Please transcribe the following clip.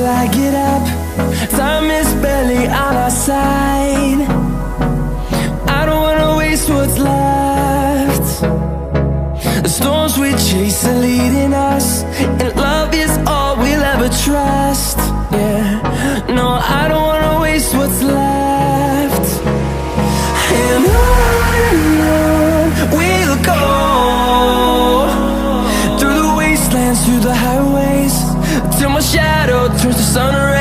I get up. Time is barely on our side. I don't wanna waste what's left. The storms we chase are leading us, and love is all we'll ever trust. Yeah, no, I don't wanna waste what's left. And on we'll go, through the wastelands, through the highways, till my shadow turns to sun rays.